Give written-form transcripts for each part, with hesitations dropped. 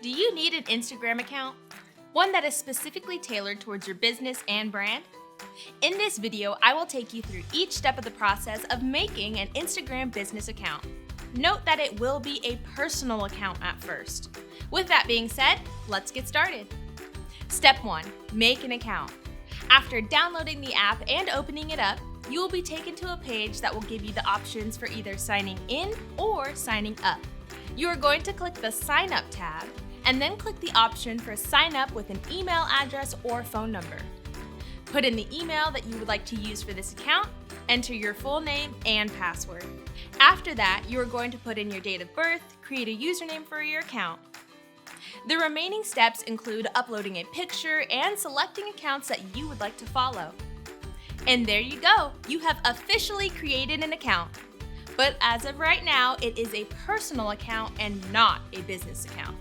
Do you need an Instagram account? One that is specifically tailored towards your business and brand? In this video, I will take you through each step of the process of making an Instagram business account. Note that it will be a personal account at first. With that being said, let's get started. Step 1. Make an account. After downloading the app and opening it up, you will be taken to a page that will give you the options for either signing in or signing up. You are going to click the Sign Up tab and then click the option for Sign Up with an email address or phone number. Put in the email that you would like to use for this account, enter your full name and password. After that, you are going to put in your date of birth, create a username for your account. The remaining steps include uploading a picture and selecting accounts that you would like to follow. And there you go, you have officially created an account. But as of right now, it is a personal account and not a business account.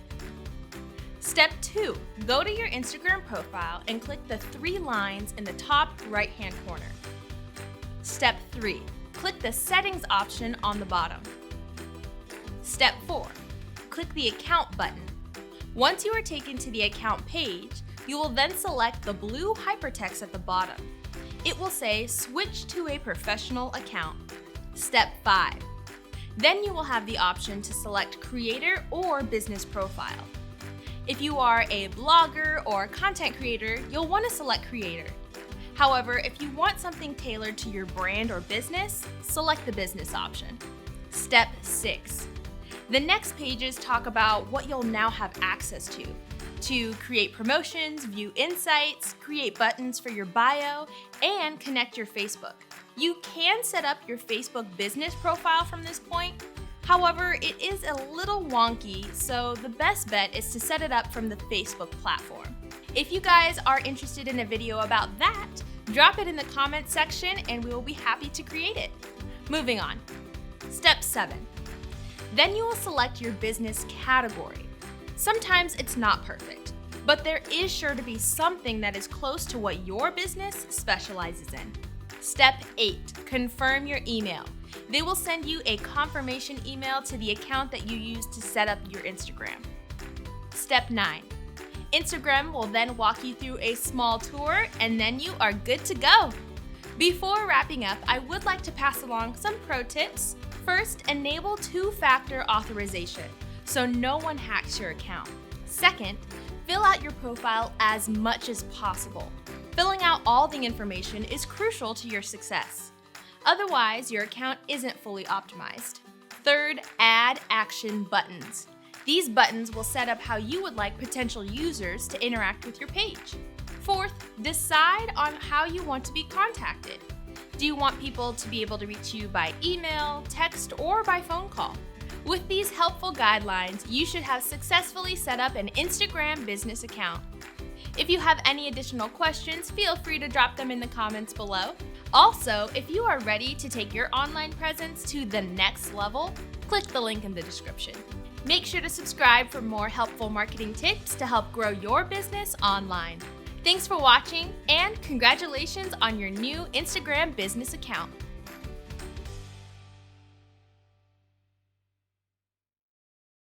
Step 2, go to your Instagram profile and click the 3 lines in the top right-hand corner. Step 3, click the settings option on the bottom. Step 4, click the account button. Once you are taken to the account page, you will then select the blue hypertext at the bottom. It will say switch to a professional account. Step 5, then you will have the option to select creator or business profile. If you are a blogger or content creator, you'll want to select creator. However, if you want something tailored to your brand or business, select the business option. Step 6. The next pages talk about what you'll now have access to create promotions, view insights, create buttons for your bio, and connect your Facebook. You can set up your Facebook business profile from this point. However, it is a little wonky, so the best bet is to set it up from the Facebook platform. If you guys are interested in a video about that, drop it in the comments section and we will be happy to create it. Moving on. Step 7. Then you will select your business category. Sometimes it's not perfect, but there is sure to be something that is close to what your business specializes in. Step 8. Confirm your email. They will send you a confirmation email to the account that you used to set up your Instagram. Step 9. Instagram will then walk you through a small tour and then you are good to go. Before wrapping up, I would like to pass along some pro tips. First, enable 2-factor authorization so no one hacks your account. Second, fill out your profile as much as possible. Filling out all the information is crucial to your success. Otherwise, your account isn't fully optimized. Third, add action buttons. These buttons will set up how you would like potential users to interact with your page. Fourth, decide on how you want to be contacted. Do you want people to be able to reach you by email, text, or by phone call? With these helpful guidelines, you should have successfully set up an Instagram business account. If you have any additional questions, feel free to drop them in the comments below. Also, if you are ready to take your online presence to the next level, click the link in the description. Make sure to subscribe for more helpful marketing tips to help grow your business online. Thanks for watching, and congratulations on your new Instagram business account.